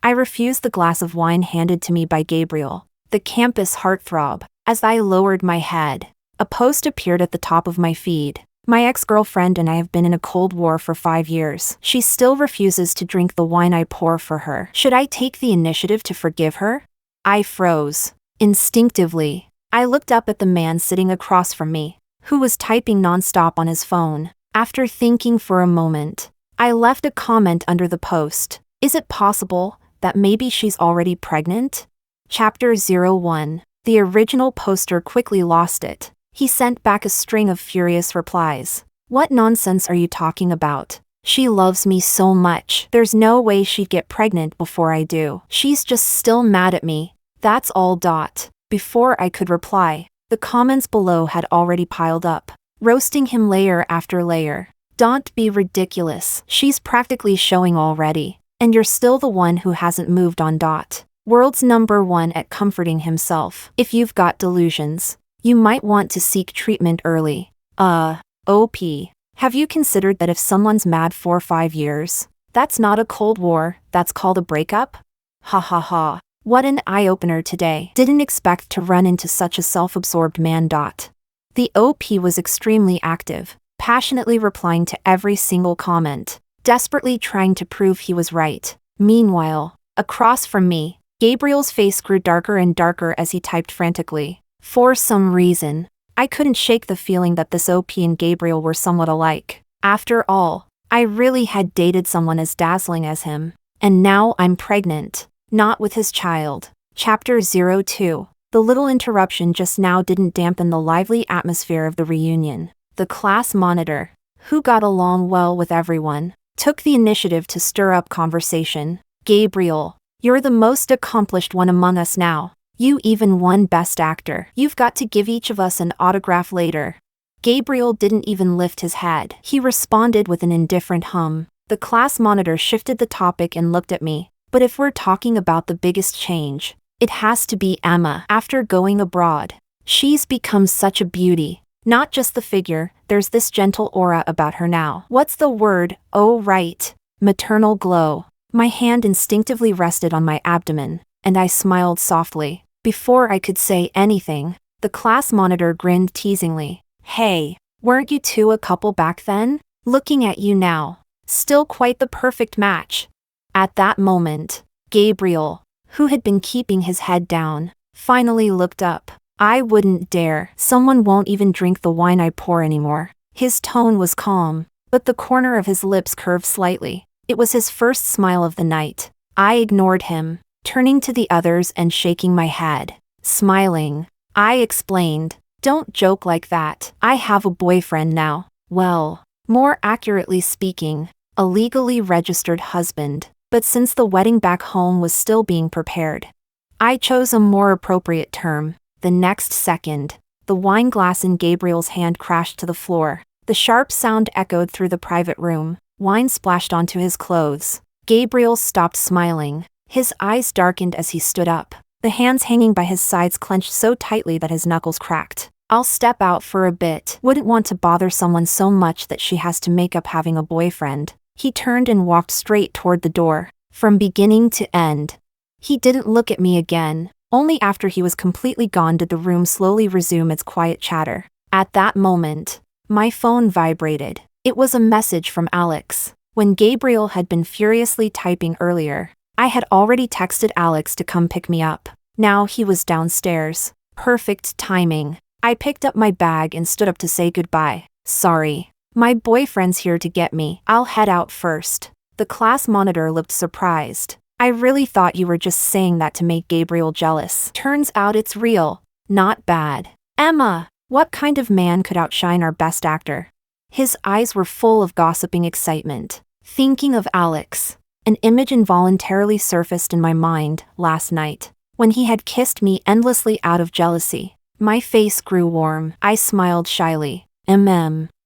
I refused the glass of wine handed to me by Gabriel, the campus heartthrob. As I lowered my head, a post appeared at the top of my feed. My ex-girlfriend and I have been in a cold war for 5 years. She still refuses to drink the wine I pour for her. Should I take the initiative to forgive her? I froze. Instinctively, I looked up at the man sitting across from me, who was typing nonstop on his phone. After thinking for a moment, I left a comment under the post. Is it possible that maybe she's already pregnant? Chapter 01. The original poster quickly lost it. He sent back a string of furious replies. What nonsense are you talking about? She loves me so much. There's no way she'd get pregnant before I do. She's just still mad at me. That's all. Before I could reply, the comments below had already piled up, roasting him layer after layer. Don't be ridiculous. She's practically showing already. And you're still the one who hasn't moved on. World's #1 at comforting himself. If you've got delusions, you might want to seek treatment early. OP. Have you considered that if someone's mad for 5 years, that's not a cold war, that's called a breakup? Ha ha ha. What an eye-opener today. Didn't expect to run into such a self-absorbed man. The OP was extremely active, passionately replying to every single comment, desperately trying to prove he was right. Meanwhile, across from me, Gabriel's face grew darker and darker as he typed frantically. For some reason, I couldn't shake the feeling that this OP and Gabriel were somewhat alike. After all, I really had dated someone as dazzling as him. And now I'm pregnant. Not with his child. Chapter 02. The little interruption just now didn't dampen the lively atmosphere of the reunion. The class monitor, who got along well with everyone, took the initiative to stir up conversation. Gabriel, you're the most accomplished one among us now. You even won Best Actor. You've got to give each of us an autograph later. Gabriel didn't even lift his head. He responded with an indifferent hum. The class monitor shifted the topic and looked at me. But if we're talking about the biggest change, it has to be Emma. After going abroad, she's become such a beauty. Not just the figure, there's this gentle aura about her now. What's the word? Oh right. Maternal glow. My hand instinctively rested on my abdomen, and I smiled softly. Before I could say anything, the class monitor grinned teasingly. Hey, weren't you two a couple back then? Looking at you now. Still quite the perfect match. At that moment, Gabriel, who had been keeping his head down, finally looked up. I wouldn't dare. Someone won't even drink the wine I pour anymore. His tone was calm, but the corner of his lips curved slightly. It was his first smile of the night. I ignored him, turning to the others and shaking my head. Smiling, I explained, don't joke like that. I have a boyfriend now. Well, more accurately speaking, a legally registered husband. But since the wedding back home was still being prepared, I chose a more appropriate term. The next second, the wine glass in Gabriel's hand crashed to the floor. The sharp sound echoed through the private room. Wine splashed onto his clothes. Gabriel stopped smiling. His eyes darkened as he stood up. The hands hanging by his sides clenched so tightly that his knuckles cracked. I'll step out for a bit. Wouldn't want to bother someone so much that she has to make up having a boyfriend. He turned and walked straight toward the door. From beginning to end, he didn't look at me again. Only after he was completely gone did the room slowly resume its quiet chatter. At that moment, my phone vibrated. It was a message from Alex. When Gabriel had been furiously typing earlier, I had already texted Alex to come pick me up. Now he was downstairs. Perfect timing. I picked up my bag and stood up to say goodbye. Sorry. My boyfriend's here to get me. I'll head out first. The class monitor looked surprised. I really thought you were just saying that to make Gabriel jealous. Turns out it's real. Not bad. Emma, what kind of man could outshine our best actor? His eyes were full of gossiping excitement. Thinking of Alex, an image involuntarily surfaced in my mind last night, when he had kissed me endlessly out of jealousy. My face grew warm. I smiled shyly.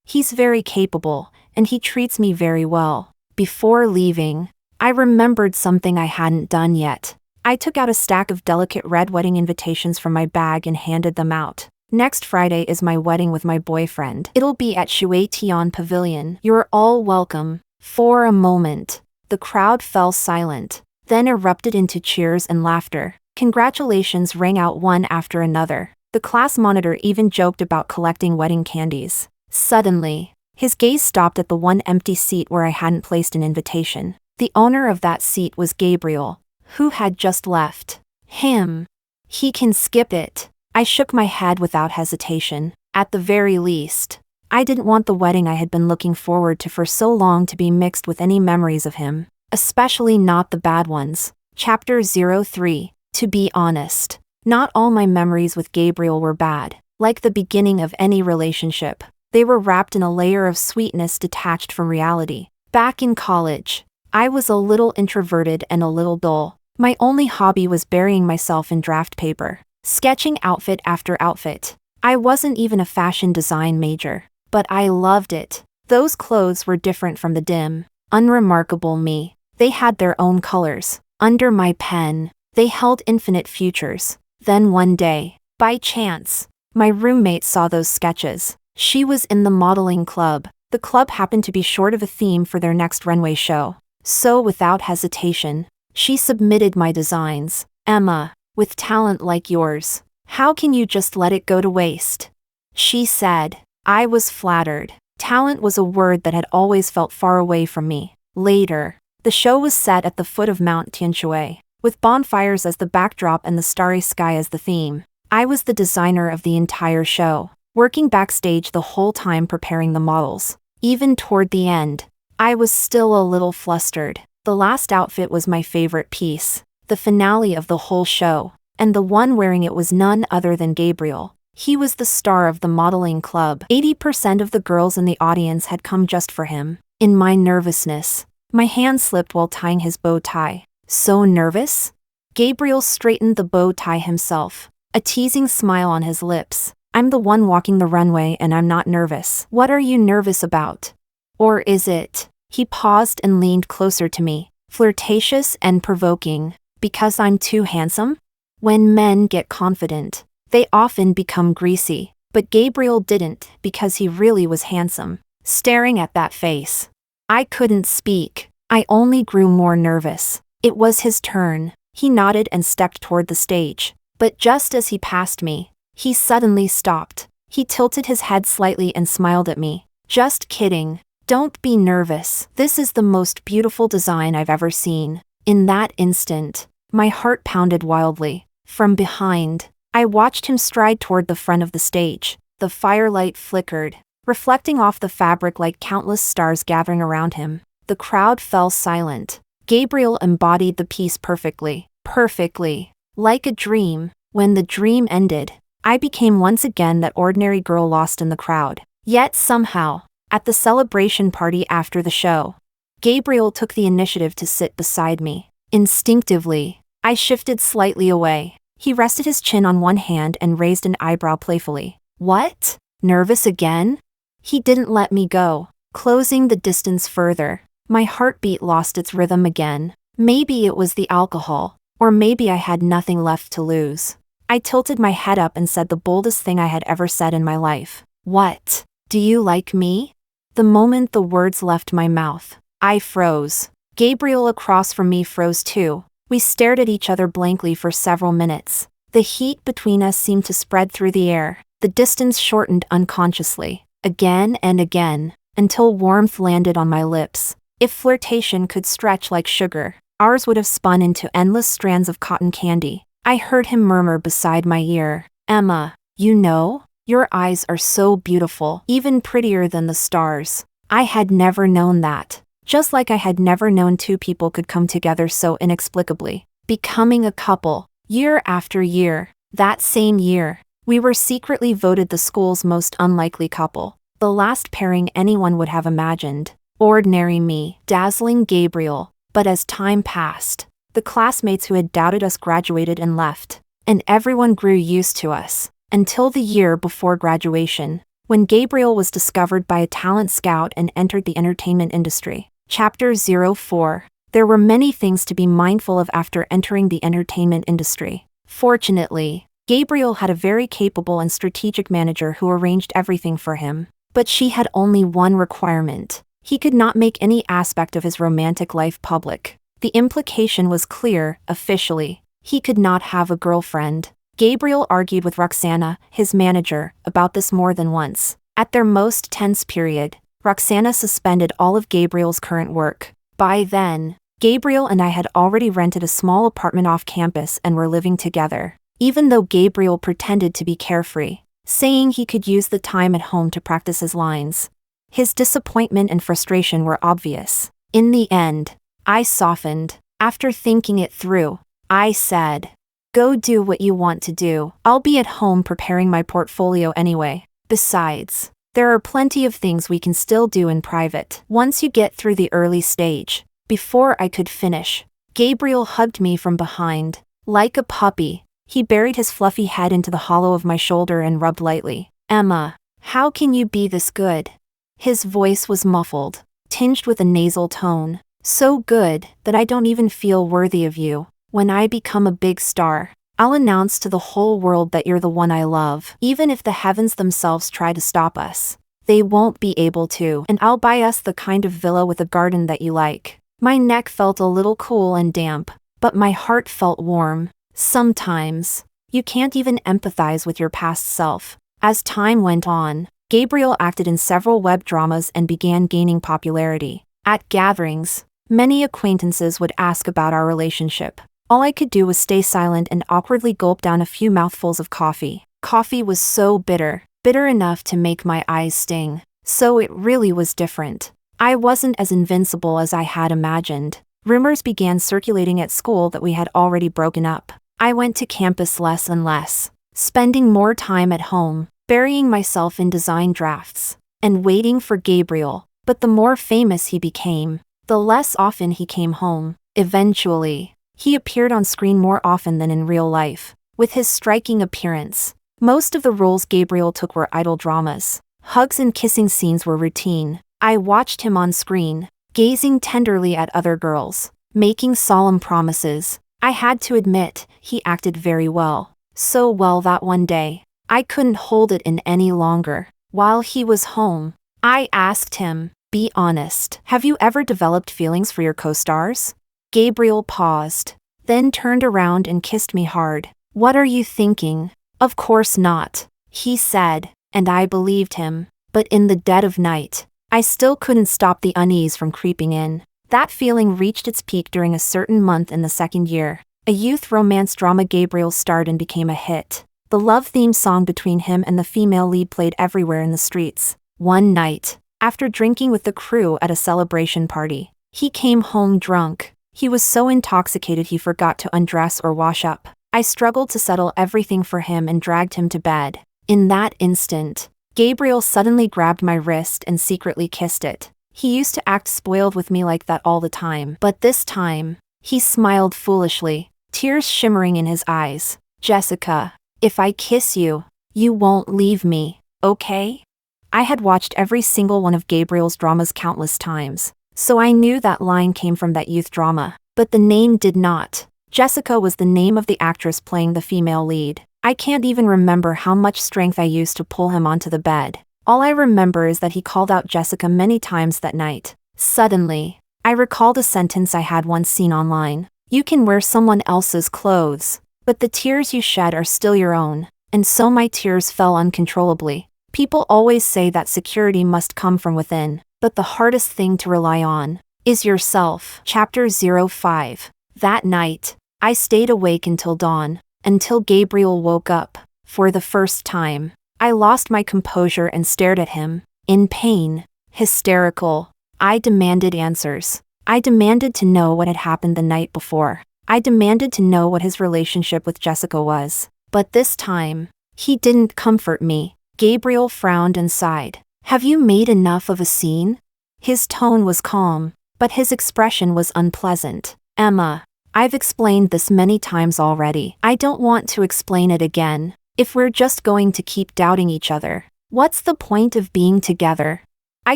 He's very capable, and he treats me very well. Before leaving, I remembered something I hadn't done yet. I took out a stack of delicate red wedding invitations from my bag and handed them out. Next Friday is my wedding with my boyfriend. It'll be at Shui Tian Pavilion. You're all welcome. For a moment, the crowd fell silent. then erupted into cheers and laughter. Congratulations rang out one after another. The class monitor even joked about collecting wedding candies. Suddenly, his gaze stopped at the one empty seat where I hadn't placed an invitation. The owner of that seat was Gabriel, who had just left. Him. He can skip it. I shook my head without hesitation. At the very least, I didn't want the wedding I had been looking forward to for so long to be mixed with any memories of him, especially not the bad ones. Chapter 03. To be honest, not all my memories with Gabriel were bad. Like the beginning of any relationship, they were wrapped in a layer of sweetness detached from reality. Back in college, I was a little introverted and a little dull. My only hobby was burying myself in draft paper, sketching outfit after outfit. I wasn't even a fashion design major, but I loved it. Those clothes were different from the dim, unremarkable me. They had their own colors. Under my pen, they held infinite futures. Then one day, by chance, my roommate saw those sketches. She was in the modeling club. The club happened to be short of a theme for their next runway show. So without hesitation, she submitted my designs. Emma, with talent like yours, how can you just let it go to waste? She said. I was flattered. Talent was a word that had always felt far away from me. Later, the show was set at the foot of Mount Tianshui, with bonfires as the backdrop and the starry sky as the theme. I was the designer of the entire show, working backstage the whole time preparing the models. Even toward the end, I was still a little flustered. The last outfit was my favorite piece, the finale of the whole show, and the one wearing it was none other than Gabriel. He was the star of the modeling club. 80% of the girls in the audience had come just for him. In my nervousness, my hand slipped while tying his bow tie. So nervous? Gabriel straightened the bow tie himself, a teasing smile on his lips. I'm the one walking the runway and I'm not nervous. What are you nervous about? Or is it? He paused and leaned closer to me, flirtatious and provoking. Because I'm too handsome? When men get confident, they often become greasy. But Gabriel didn't, because he really was handsome. Staring at that face, I couldn't speak. I only grew more nervous. It was his turn. He nodded and stepped toward the stage. But just as he passed me, he suddenly stopped. He tilted his head slightly and smiled at me. Just kidding. Don't be nervous. This is the most beautiful design I've ever seen. In that instant, my heart pounded wildly. From behind, I watched him stride toward the front of the stage. The firelight flickered, reflecting off the fabric like countless stars gathering around him. The crowd fell silent. Gabriel embodied the piece perfectly. Perfectly. Like a dream. When the dream ended, I became once again that ordinary girl lost in the crowd. Yet somehow, at the celebration party after the show, Gabriel took the initiative to sit beside me. Instinctively, I shifted slightly away. He rested his chin on one hand and raised an eyebrow playfully. What? Nervous again? He didn't let me go, closing the distance further. My heartbeat lost its rhythm again. Maybe it was the alcohol, or maybe I had nothing left to lose. I tilted my head up and said the boldest thing I had ever said in my life. What? Do you like me? The moment the words left my mouth, I froze. Gabriel across from me froze too. We stared at each other blankly for several minutes. The heat between us seemed to spread through the air. The distance shortened unconsciously, again and again, until warmth landed on my lips. If flirtation could stretch like sugar, ours would have spun into endless strands of cotton candy. I heard him murmur beside my ear, Emma, you know, your eyes are so beautiful, even prettier than the stars. I had never known that. Just like I had never known two people could come together so inexplicably, becoming a couple, year after year. That same year, we were secretly voted the school's most unlikely couple, the last pairing anyone would have imagined. Ordinary me, dazzling Gabriel. But as time passed, the classmates who had doubted us graduated and left, and everyone grew used to us, until the year before graduation, when Gabriel was discovered by a talent scout and entered the entertainment industry. Chapter 04. There were many things to be mindful of after entering the entertainment industry. Fortunately, Gabriel had a very capable and strategic manager who arranged everything for him. But she had only one requirement. He could not make any aspect of his romantic life public. The implication was clear, officially. He could not have a girlfriend. Gabriel argued with Roxana, his manager, about this more than once. At their most tense period, Roxana suspended all of Gabriel's current work. By then, Gabriel and I had already rented a small apartment off campus and were living together. Even though Gabriel pretended to be carefree, saying he could use the time at home to practice his lines, his disappointment and frustration were obvious. In the end, I softened. After thinking it through, I said, "Go do what you want to do. I'll be at home preparing my portfolio anyway. Besides, there are plenty of things we can still do in private once you get through the early stage." Before I could finish, Gabriel hugged me from behind. Like a puppy, he buried his fluffy head into the hollow of my shoulder and rubbed lightly. "Emma, how can you be this good?" His voice was muffled, tinged with a nasal tone. "So good that I don't even feel worthy of you. When I become a big star, I'll announce to the whole world that you're the one I love. Even if the heavens themselves try to stop us, they won't be able to. And I'll buy us the kind of villa with a garden that you like." My neck felt a little cool and damp, but my heart felt warm. Sometimes, you can't even empathize with your past self. As time went on, Gabriel acted in several web dramas and began gaining popularity. At gatherings, many acquaintances would ask about our relationship. All I could do was stay silent and awkwardly gulp down a few mouthfuls of coffee. Coffee was so bitter, bitter enough to make my eyes sting. So it really was different. I wasn't as invincible as I had imagined. Rumors began circulating at school that we had already broken up. I went to campus less and less, spending more time at home, burying myself in design drafts, and waiting for Gabriel. But the more famous he became, the less often he came home. Eventually, he appeared on screen more often than in real life. With his striking appearance, most of the roles Gabriel took were idol dramas. Hugs and kissing scenes were routine. I watched him on screen, gazing tenderly at other girls, making solemn promises. I had to admit, he acted very well. So well that one day, I couldn't hold it in any longer. While he was home, I asked him, "Be honest, have you ever developed feelings for your co-stars?" Gabriel paused, then turned around and kissed me hard. "What are you thinking? Of course not," he said, and I believed him. But in the dead of night, I still couldn't stop the unease from creeping in. That feeling reached its peak during a certain month in the second year. A youth romance drama Gabriel starred in became a hit. The love theme song between him and the female lead played everywhere in the streets. One night, after drinking with the crew at a celebration party, he came home drunk. He was so intoxicated he forgot to undress or wash up. I struggled to settle everything for him and dragged him to bed. In that instant, Gabriel suddenly grabbed my wrist and secretly kissed it. He used to act spoiled with me like that all the time, but this time, he smiled foolishly, tears shimmering in his eyes. "Jessica, if I kiss you, you won't leave me, okay?" I had watched every single one of Gabriel's dramas countless times, so I knew that line came from that youth drama, but the name did not. Jessica was the name of the actress playing the female lead. I can't even remember how much strength I used to pull him onto the bed. All I remember is that he called out Jessica many times that night. Suddenly, I recalled a sentence I had once seen online. "You can wear someone else's clothes, but the tears you shed are still your own." And so my tears fell uncontrollably. People always say that security must come from within, but the hardest thing to rely on is yourself. Chapter 05. That night, I stayed awake until dawn. Until Gabriel woke up. For the first time, I lost my composure and stared at him, in pain, hysterical. I demanded answers. I demanded to know what had happened the night before. I demanded to know what his relationship with Jessica was. But this time, he didn't comfort me. Gabriel frowned and sighed. "Have you made enough of a scene?" His tone was calm, but his expression was unpleasant. "Emma, I've explained this many times already. I don't want to explain it again. If we're just going to keep doubting each other, what's the point of being together?" I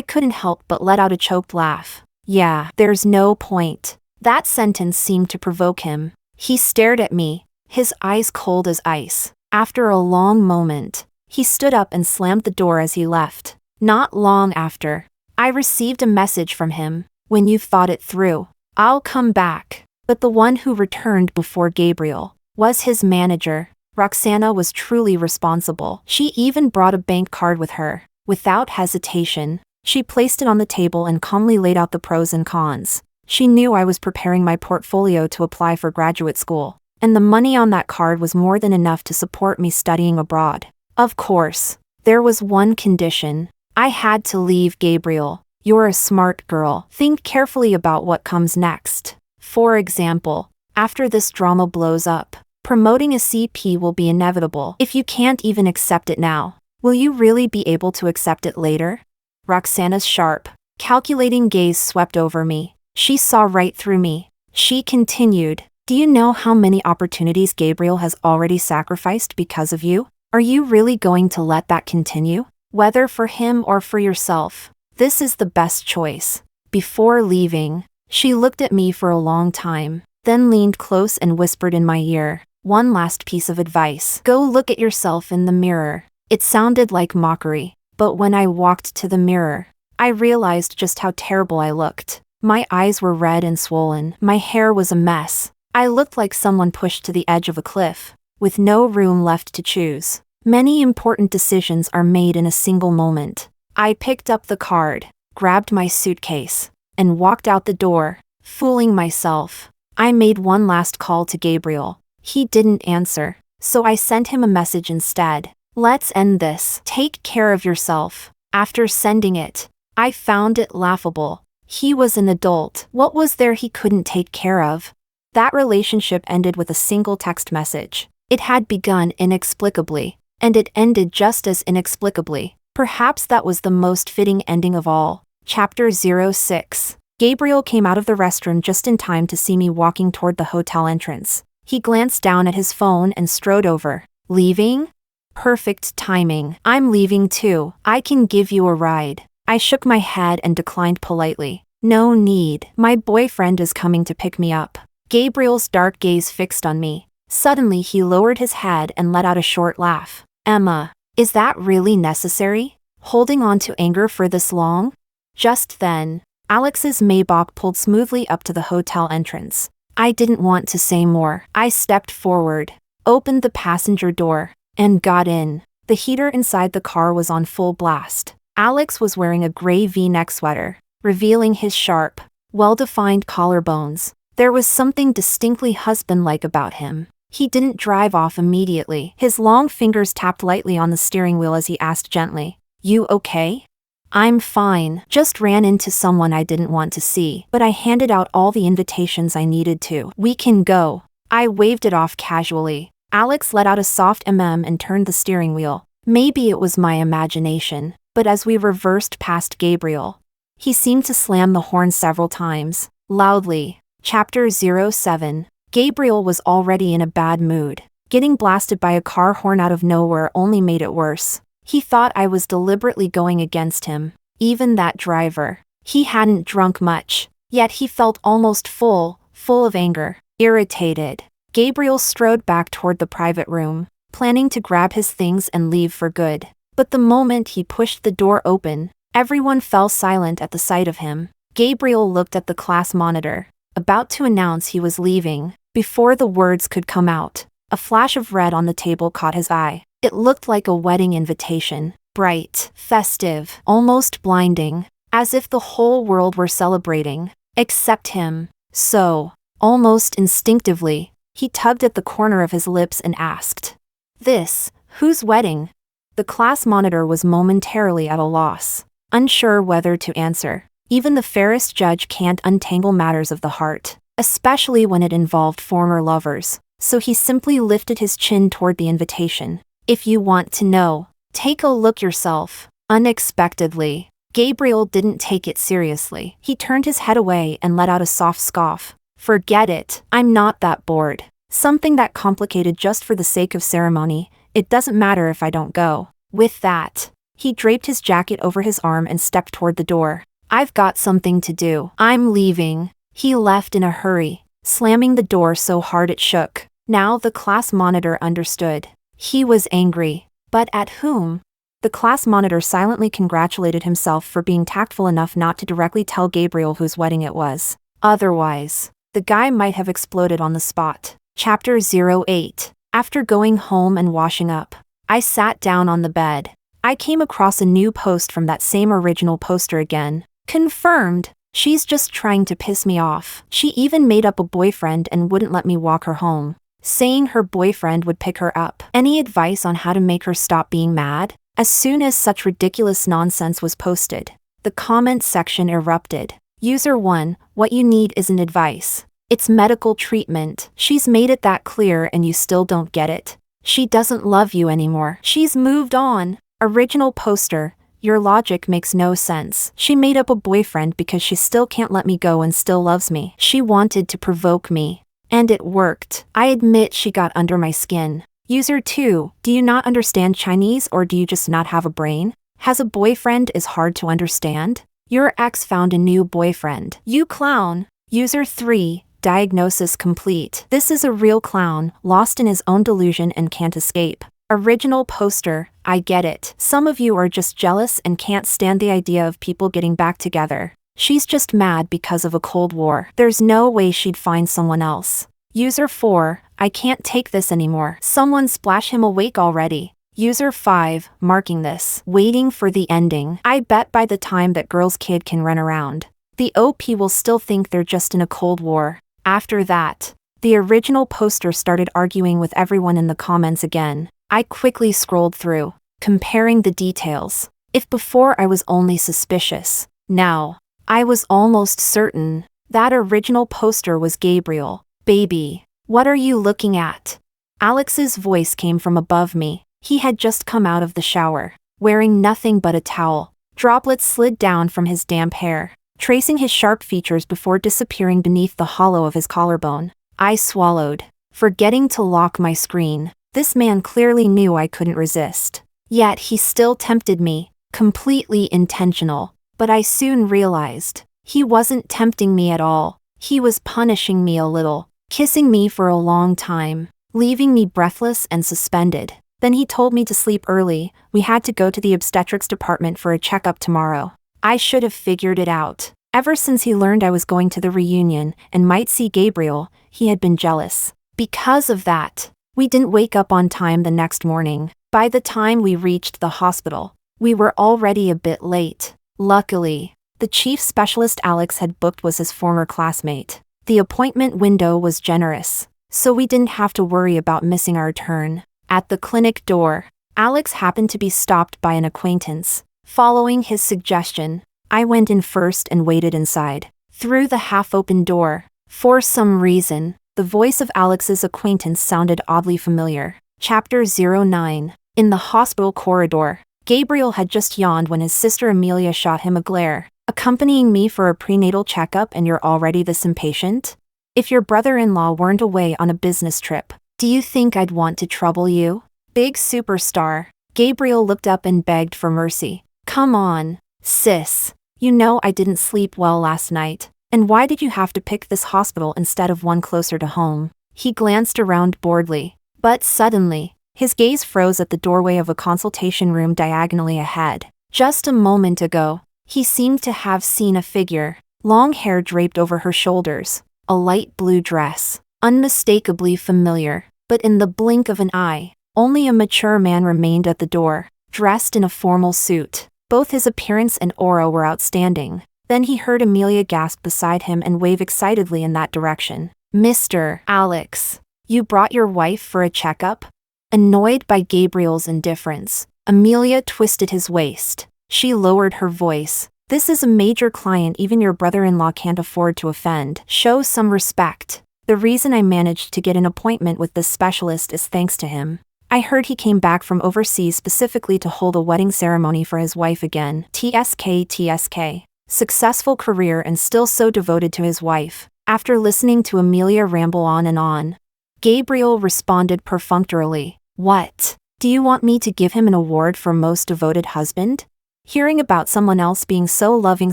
couldn't help but let out a choked laugh. "Yeah, there's no point." That sentence seemed to provoke him. He stared at me, his eyes cold as ice. After a long moment, he stood up and slammed the door as he left. Not long after, I received a message from him. "When you've thought it through, I'll come back. But the one who returned before Gabriel was his manager. Roxana was truly responsible. She even brought a bank card with her. Without hesitation, she placed it on the table and calmly laid out the pros and cons. She knew I was preparing my portfolio to apply for graduate school, and the money on that card was more than enough to support me studying abroad. Of course, there was one condition. I had to leave Gabriel. You're a smart girl. Think carefully about what comes next. For example, after this drama blows up, promoting a CP will be inevitable. If you can't even accept it now, will you really be able to accept it later? Roxana's sharp, calculating gaze swept over me. She saw right through me. She continued, "Do you know how many opportunities Gabriel has already sacrificed because of you? Are you really going to let that continue? Whether for him or for yourself, this is the best choice." Before leaving, she looked at me for a long time, then leaned close and whispered in my ear, "One last piece of advice. Go look at yourself in the mirror." It sounded like mockery, but when I walked to the mirror, I realized just how terrible I looked. My eyes were red and swollen. My hair was a mess. I looked like someone pushed to the edge of a cliff, with no room left to choose. Many important decisions are made in a single moment. I picked up the card, grabbed my suitcase, and walked out the door, fooling myself. I made one last call to Gabriel. He didn't answer, so I sent him a message instead. "Let's end this. Take care of yourself." After sending it, I found it laughable. He was an adult. What was there he couldn't take care of? That relationship ended with a single text message. It had begun inexplicably, and it ended just as inexplicably. Perhaps that was the most fitting ending of all. Chapter 06. Gabriel came out of the restroom just in time to see me walking toward the hotel entrance. He glanced down at his phone and strode over. "Leaving? Perfect timing. I'm leaving too. I can give you a ride." I shook my head and declined politely. "No need. My boyfriend is coming to pick me up." Gabriel's dark gaze fixed on me. Suddenly he lowered his head and let out a short laugh. "Emma, is that really necessary? Holding on to anger for this long?" Just then, Alex's Maybach pulled smoothly up to the hotel entrance. I didn't want to say more. I stepped forward, opened the passenger door, and got in. The heater inside the car was on full blast. Alex was wearing a gray V-neck sweater, revealing his sharp, well-defined collarbones. There was something distinctly husband-like about him. He didn't drive off immediately. His long fingers tapped lightly on the steering wheel as he asked gently, "You okay?" "I'm fine. Just ran into someone I didn't want to see, but I handed out all the invitations I needed to. We can go." I waved it off casually. Alex let out a soft and turned the steering wheel. Maybe it was my imagination, but as we reversed past Gabriel, he seemed to slam the horn several times, loudly. Chapter 07. Gabriel was already in a bad mood. Getting blasted by a car horn out of nowhere only made it worse. He thought I was deliberately going against him. Even that driver. He hadn't drunk much, yet he felt almost full of anger. Irritated, Gabriel strode back toward the private room, planning to grab his things and leave for good. But the moment he pushed the door open, everyone fell silent at the sight of him. Gabriel looked at the class monitor, about to announce he was leaving. Before the words could come out, a flash of red on the table caught his eye. It looked like a wedding invitation, bright, festive, almost blinding, as if the whole world were celebrating, except him. So, almost instinctively, he tugged at the corner of his lips and asked, "This, whose wedding?" The class monitor was momentarily at a loss, unsure whether to answer. Even the fairest judge can't untangle matters of the heart, especially when it involved former lovers, so he simply lifted his chin toward the invitation. "If you want to know, take a look yourself." Unexpectedly, Gabriel didn't take it seriously. He turned his head away and let out a soft scoff. "Forget it. I'm not that bored. Something that complicated just for the sake of ceremony. It doesn't matter if I don't go." With that, he draped his jacket over his arm and stepped toward the door. "I've got something to do. I'm leaving." He left in a hurry, slamming the door so hard it shook. Now the class monitor understood. He was angry. But at whom? The class monitor silently congratulated himself for being tactful enough not to directly tell Gabriel whose wedding it was. Otherwise, the guy might have exploded on the spot. Chapter 08. After going home and washing up, I sat down on the bed. I came across a new post from that same original poster again. Confirmed. She's just trying to piss me off. She even made up a boyfriend and wouldn't let me walk her home, saying her boyfriend would pick her up. Any advice on how to make her stop being mad? As soon as such ridiculous nonsense was posted, the comment section erupted. User 1, what you need isn't advice. It's medical treatment. She's made it that clear and you still don't get it. She doesn't love you anymore. She's moved on. Original poster, your logic makes no sense. She made up a boyfriend because she still can't let me go and still loves me. She wanted to provoke me. And it worked. I admit she got under my skin. User 2, do you not understand Chinese or do you just not have a brain? Has a boyfriend is hard to understand? Your ex found a new boyfriend. You clown. User 3, diagnosis complete. This is a real clown, lost in his own delusion and can't escape. Original poster, I get it. Some of you are just jealous and can't stand the idea of people getting back together. She's just mad because of a Cold War. There's no way she'd find someone else. User 4, I can't take this anymore. Someone splash him awake already. User 5, marking this. Waiting for the ending. I bet by the time that girl's kid can run around, the OP will still think they're just in a Cold War. After that, the original poster started arguing with everyone in the comments again. I quickly scrolled through, comparing the details. If before I was only suspicious, now I was almost certain that original poster was Gabriel. Baby, what are you looking at? Alex's voice came from above me. He had just come out of the shower, wearing nothing but a towel. Droplets slid down from his damp hair, tracing his sharp features before disappearing beneath the hollow of his collarbone. I swallowed, forgetting to lock my screen. This man clearly knew I couldn't resist. Yet he still tempted me, completely intentional. But I soon realized, he wasn't tempting me at all. He was punishing me a little, kissing me for a long time, leaving me breathless and suspended. Then he told me to sleep early. We had to go to the obstetrics department for a checkup tomorrow. I should have figured it out. Ever since he learned I was going to the reunion and might see Gabriel, he had been jealous. Because of that, we didn't wake up on time the next morning. By the time we reached the hospital, we were already a bit late. Luckily, the chief specialist Alex had booked was his former classmate. The appointment window was generous, so we didn't have to worry about missing our turn. At the clinic door, Alex happened to be stopped by an acquaintance. Following his suggestion, I went in first and waited inside. Through the half-open door, for some reason, the voice of Alex's acquaintance sounded oddly familiar. Chapter 09. In the hospital corridor, Gabriel had just yawned when his sister Amelia shot him a glare. Accompanying me for a prenatal checkup and you're already this impatient? If your brother-in-law weren't away on a business trip, do you think I'd want to trouble you? Big superstar. Gabriel looked up and begged for mercy. Come on, sis. You know I didn't sleep well last night. And why did you have to pick this hospital instead of one closer to home? He glanced around boredly. But suddenly, his gaze froze at the doorway of a consultation room diagonally ahead. Just a moment ago, he seemed to have seen a figure, long hair draped over her shoulders, a light blue dress, unmistakably familiar. But in the blink of an eye, only a mature man remained at the door, dressed in a formal suit. Both his appearance and aura were outstanding. Then he heard Amelia gasp beside him and wave excitedly in that direction. Mr. Alex, you brought your wife for a checkup? Annoyed by Gabriel's indifference, Amelia twisted his waist. She lowered her voice. This is a major client even your brother-in-law can't afford to offend. Show some respect. The reason I managed to get an appointment with this specialist is thanks to him. I heard he came back from overseas specifically to hold a wedding ceremony for his wife again. TSK. Successful career and still so devoted to his wife. After listening to Amelia ramble on and on, Gabriel responded perfunctorily. What? Do you want me to give him an award for most devoted husband? Hearing about someone else being so loving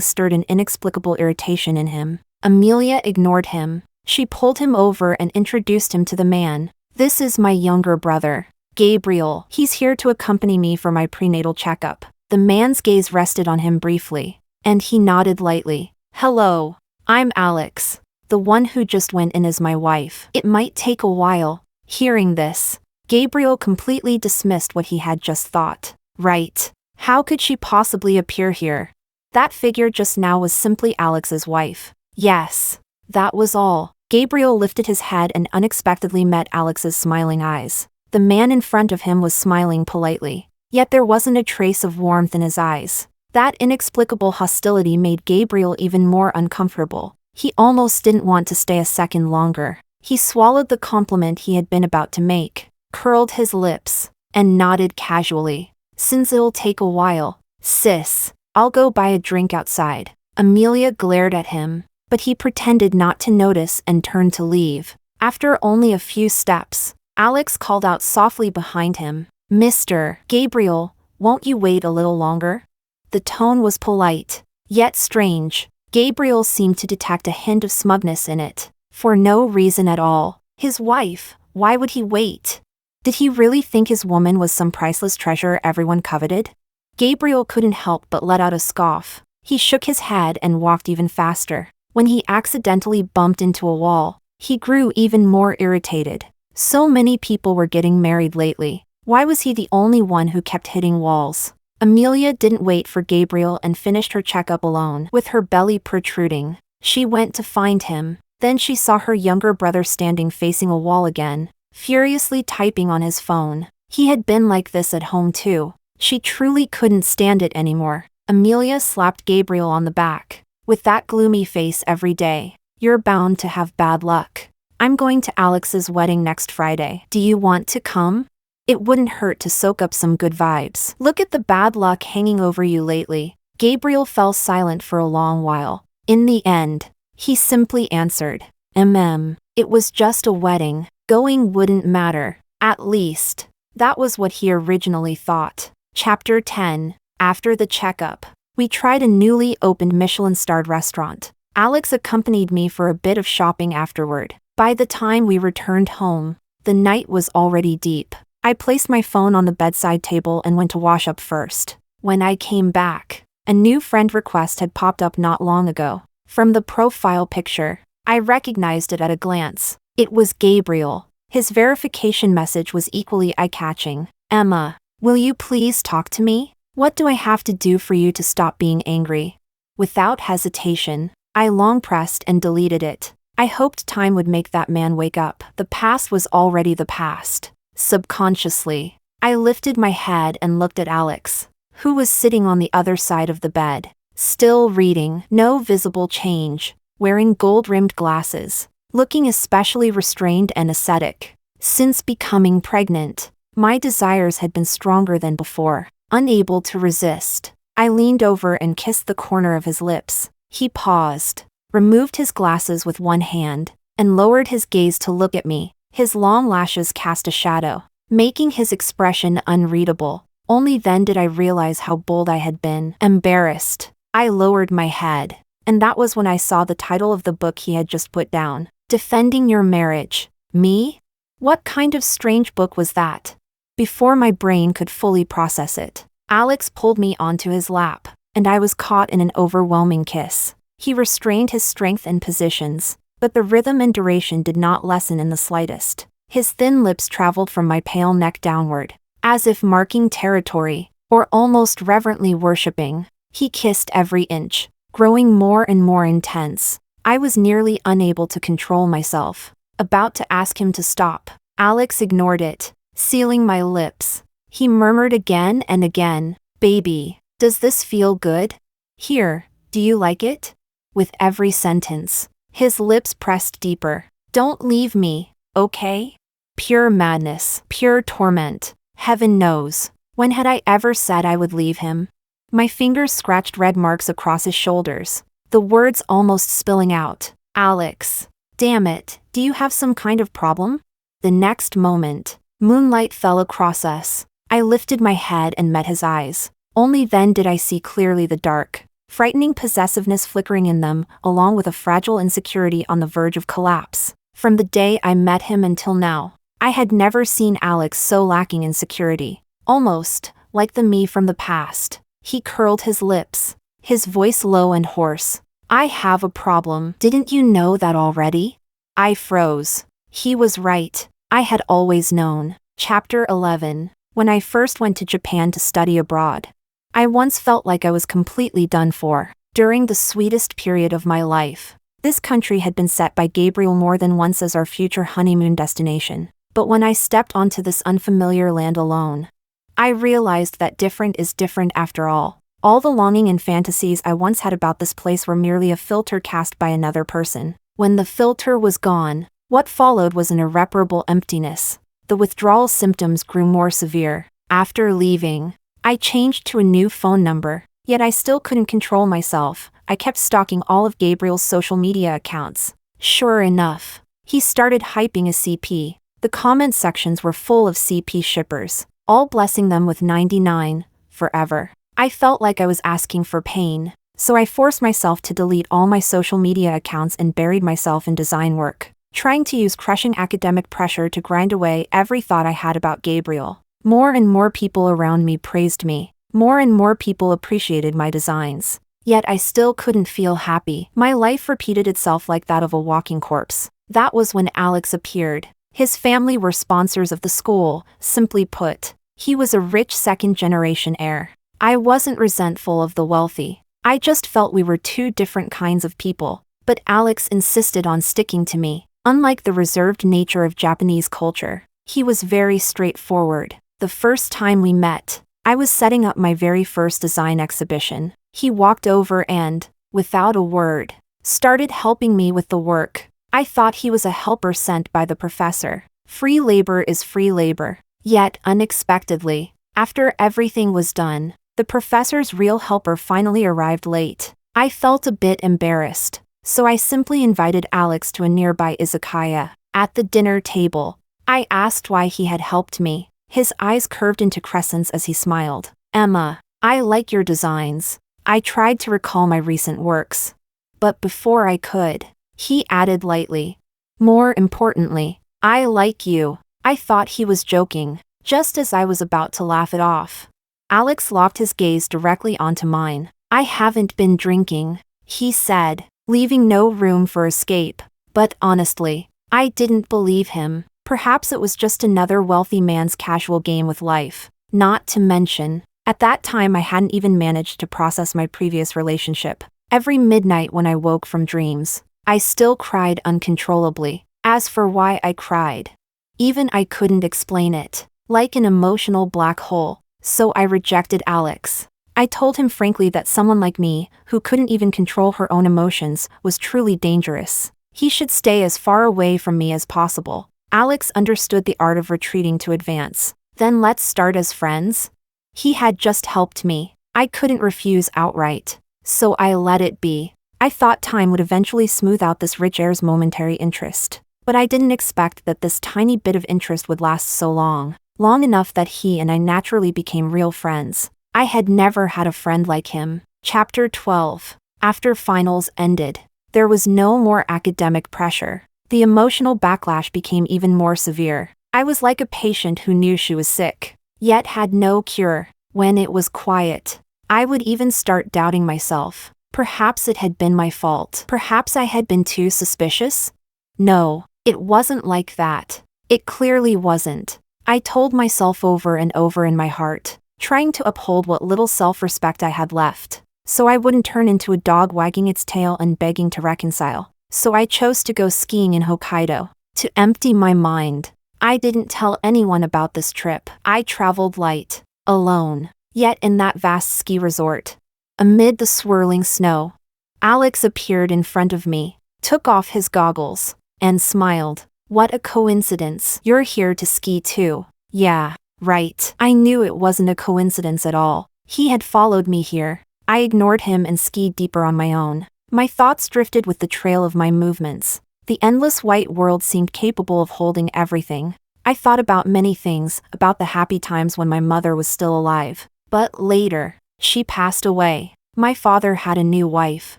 stirred an inexplicable irritation in him. Amelia ignored him. She pulled him over and introduced him to the man. This is my younger brother, Gabriel. He's here to accompany me for my prenatal checkup. The man's gaze rested on him briefly, and he nodded lightly. Hello, I'm Alex. The one who just went in as my wife. It might take a while. Hearing this, Gabriel completely dismissed what he had just thought. Right. How could she possibly appear here? That figure just now was simply Alex's wife. Yes. That was all. Gabriel lifted his head and unexpectedly met Alex's smiling eyes. The man in front of him was smiling politely, yet there wasn't a trace of warmth in his eyes. That inexplicable hostility made Gabriel even more uncomfortable. He almost didn't want to stay a second longer. He swallowed the compliment he had been about to make, curled his lips, and nodded casually. Since it'll take a while, sis, I'll go buy a drink outside. Amelia glared at him, but he pretended not to notice and turned to leave. After only a few steps, Alex called out softly behind him, "Mr. Gabriel, won't you wait a little longer?" The tone was polite, yet strange. Gabriel seemed to detect a hint of smugness in it. For no reason at all. His wife, why would he wait? Did he really think his woman was some priceless treasure everyone coveted? Gabriel couldn't help but let out a scoff. He shook his head and walked even faster. When he accidentally bumped into a wall, he grew even more irritated. So many people were getting married lately. Why was he the only one who kept hitting walls? Amelia didn't wait for Gabriel and finished her checkup alone, with her belly protruding. She went to find him. Then she saw her younger brother standing facing a wall again, furiously typing on his phone. He had been like this at home too. She truly couldn't stand it anymore. Amelia slapped Gabriel on the back. With that gloomy face every day, you're bound to have bad luck. I'm going to Alex's wedding next Friday. Do you want to come? It wouldn't hurt to soak up some good vibes. Look at the bad luck hanging over you lately. Gabriel fell silent for a long while. In the end, he simply answered, It was just a wedding. Going wouldn't matter. At least, that was what he originally thought. Chapter 10. After the checkup, we tried a newly opened Michelin-starred restaurant. Alex accompanied me for a bit of shopping afterward. By the time we returned home, the night was already deep. I placed my phone on the bedside table and went to wash up first. When I came back, a new friend request had popped up not long ago. From the profile picture, I recognized it at a glance. It was Gabriel. His verification message was equally eye-catching. Emma, will you please talk to me? What do I have to do for you to stop being angry? Without hesitation, I long pressed and deleted it. I hoped time would make that man wake up. The past was already the past. Subconsciously, I lifted my head and looked at Alex, who was sitting on the other side of the bed, still reading, no visible change, wearing gold-rimmed glasses, looking especially restrained and ascetic. Since becoming pregnant, my desires had been stronger than before. Unable to resist, I leaned over and kissed the corner of his lips. He paused, removed his glasses with one hand, and lowered his gaze to look at me. His long lashes cast a shadow, making his expression unreadable. Only then did I realize how bold I had been. Embarrassed, I lowered my head, and that was when I saw the title of the book he had just put down. Defending Your Marriage. Me? What kind of strange book was that? Before my brain could fully process it, Alex pulled me onto his lap, and I was caught in an overwhelming kiss. He restrained his strength and positions, but the rhythm and duration did not lessen in the slightest. His thin lips traveled from my pale neck downward, as if marking territory, or almost reverently worshipping. He kissed every inch, growing more and more intense. I was nearly unable to control myself, about to ask him to stop. Alex ignored it, sealing my lips. He murmured again and again, "Baby, does this feel good? Here, do you like it?" With every sentence, his lips pressed deeper. "Don't leave me, okay?" Pure madness, pure torment. Heaven knows, when had I ever said I would leave him? My fingers scratched red marks across his shoulders, the words almost spilling out. "Alex, damn it, do you have some kind of problem?" The next moment, moonlight fell across us. I lifted my head and met his eyes. Only then did I see clearly the dark, frightening possessiveness flickering in them, along with a fragile insecurity on the verge of collapse. From the day I met him until now, I had never seen Alex so lacking in security. Almost like the me from the past. He curled his lips, his voice low and hoarse. I have a problem. Didn't you know that already? I froze. He was right. I had always known. Chapter 11. When I first went to Japan to study abroad, I once felt like I was completely done for. During the sweetest period of my life, this country had been set by Gabriel more than once as our future honeymoon destination. But when I stepped onto this unfamiliar land alone, I realized that different is different after all. All the longing and fantasies I once had about this place were merely a filter cast by another person. When the filter was gone, what followed was an irreparable emptiness. The withdrawal symptoms grew more severe. After leaving, I changed to a new phone number, yet I still couldn't control myself. I kept stalking all of Gabriel's social media accounts. Sure enough, he started hyping a CP. The comment sections were full of CP shippers, all blessing them with 99, forever. I felt like I was asking for pain, so I forced myself to delete all my social media accounts and buried myself in design work, trying to use crushing academic pressure to grind away every thought I had about Gabriel. More and more people around me praised me. More and more people appreciated my designs. Yet I still couldn't feel happy. My life repeated itself like that of a walking corpse. That was when Alex appeared. His family were sponsors of the school. Simply put, he was a rich second-generation heir. I wasn't resentful of the wealthy. I just felt we were two different kinds of people. But Alex insisted on sticking to me. Unlike the reserved nature of Japanese culture, he was very straightforward. The first time we met, I was setting up my very first design exhibition. He walked over and, without a word, started helping me with the work. I thought he was a helper sent by the professor. Free labor is free labor. Yet, unexpectedly, after everything was done, the professor's real helper finally arrived late. I felt a bit embarrassed, so I simply invited Alex to a nearby izakaya. At the dinner table, I asked why he had helped me. His eyes curved into crescents as he smiled. Emma, I like your designs. I tried to recall my recent works. But before I could, he added lightly. More importantly, I like you. I thought he was joking, just as I was about to laugh it off. Alex locked his gaze directly onto mine. I haven't been drinking, he said, leaving no room for escape. But honestly, I didn't believe him. Perhaps it was just another wealthy man's casual game with life. Not to mention, at that time I hadn't even managed to process my previous relationship. Every midnight when I woke from dreams, I still cried uncontrollably. As for why I cried, even I couldn't explain it. Like an emotional black hole. So I rejected Alex. I told him frankly that someone like me, who couldn't even control her own emotions, was truly dangerous. He should stay as far away from me as possible. Alex understood the art of retreating to advance. Then let's start as friends? He had just helped me. I couldn't refuse outright. So I let it be. I thought time would eventually smooth out this rich heir's momentary interest. But I didn't expect that this tiny bit of interest would last so long. Long enough that he and I naturally became real friends. I had never had a friend like him. Chapter 12. After finals ended, there was no more academic pressure. The emotional backlash became even more severe. I was like a patient who knew she was sick, yet had no cure. When it was quiet, I would even start doubting myself. Perhaps it had been my fault. Perhaps I had been too suspicious? No, it wasn't like that. It clearly wasn't. I told myself over and over in my heart, trying to uphold what little self-respect I had left, so I wouldn't turn into a dog wagging its tail and begging to reconcile. So I chose to go skiing in Hokkaido. To empty my mind, I didn't tell anyone about this trip. I traveled light, alone, yet in that vast ski resort. Amid the swirling snow, Alex appeared in front of me, took off his goggles, and smiled. What a coincidence. You're here to ski too. Yeah, right. I knew it wasn't a coincidence at all. He had followed me here. I ignored him and skied deeper on my own. My thoughts drifted with the trail of my movements. The endless white world seemed capable of holding everything. I thought about many things, about the happy times when my mother was still alive. But later, she passed away. My father had a new wife,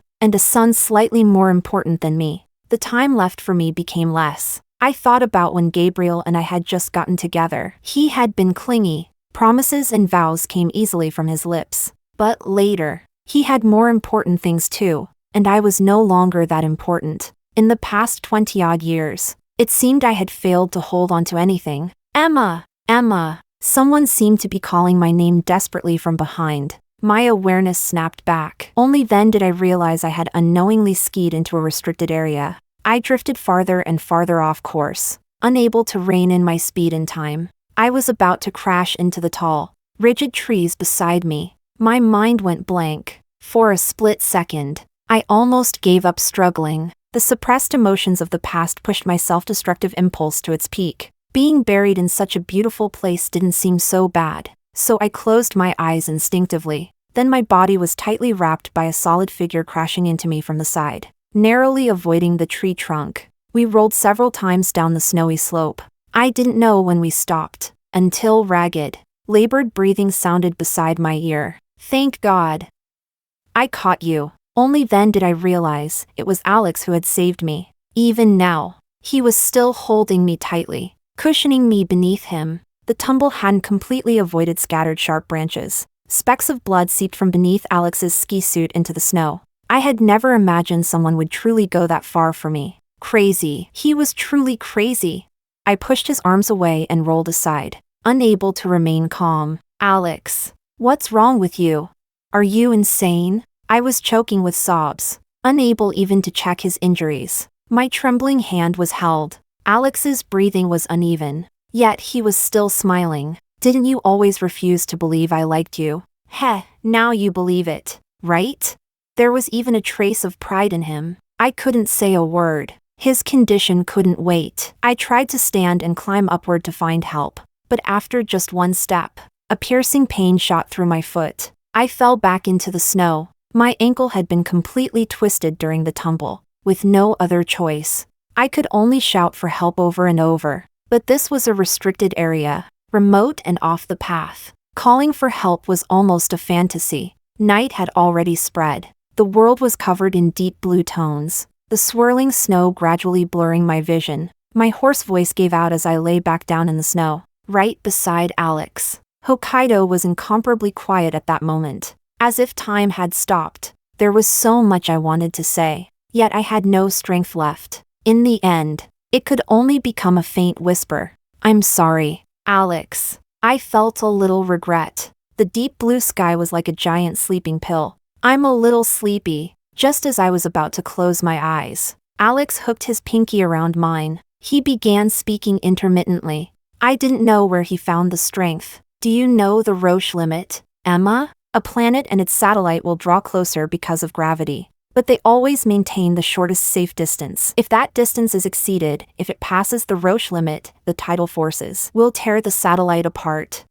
and a son slightly more important than me. The time left for me became less. I thought about when Gabriel and I had just gotten together. He had been clingy. Promises and vows came easily from his lips. But later, he had more important things too. and I was no longer that important. In the past 20-odd years, it seemed I had failed to hold on to anything. Emma! Emma! Someone seemed to be calling my name desperately from behind. My awareness snapped back. Only then did I realize I had unknowingly skied into a restricted area. I drifted farther and farther off course, unable to rein in my speed in time. I was about to crash into the tall, rigid trees beside me. My mind went blank. For a split second, I almost gave up struggling. The suppressed emotions of the past pushed my self-destructive impulse to its peak. Being buried in such a beautiful place didn't seem so bad, so I closed my eyes instinctively. Then my body was tightly wrapped by a solid figure crashing into me from the side, narrowly avoiding the tree trunk. We rolled several times down the snowy slope. I didn't know when we stopped, until ragged, labored breathing sounded beside my ear. Thank God. I caught you. Only then did I realize it was Alex who had saved me. Even now, he was still holding me tightly, cushioning me beneath him. The tumble hadn't completely avoided scattered sharp branches. Specks of blood seeped from beneath Alex's ski suit into the snow. I had never imagined someone would truly go that far for me. Crazy. He was truly crazy. I pushed his arms away and rolled aside, unable to remain calm. Alex, what's wrong with you? Are you insane? I was choking with sobs, unable even to check his injuries. My trembling hand was held. Alex's breathing was uneven, yet he was still smiling. Didn't you always refuse to believe I liked you? Heh, now you believe it, right? There was even a trace of pride in him. I couldn't say a word. His condition couldn't wait. I tried to stand and climb upward to find help, but after just one step, a piercing pain shot through my foot. I fell back into the snow. My ankle had been completely twisted during the tumble, with no other choice. I could only shout for help over and over, but this was a restricted area, remote and off the path. Calling for help was almost a fantasy. Night had already spread. The world was covered in deep blue tones, the swirling snow gradually blurring my vision. My hoarse voice gave out as I lay back down in the snow, right beside Alex. Hokkaido was incomparably quiet at that moment. As if time had stopped. There was so much I wanted to say, yet I had no strength left. In the end, it could only become a faint whisper. I'm sorry, Alex. I felt a little regret. The deep blue sky was like a giant sleeping pill. I'm a little sleepy. Just as I was about to close my eyes, Alex hooked his pinky around mine. He began speaking intermittently. I didn't know where he found the strength. Do you know the Roche limit, Emma? A planet and its satellite will draw closer because of gravity, but they always maintain the shortest safe distance. If that distance is exceeded, if it passes the Roche limit, the tidal forces will tear the satellite apart.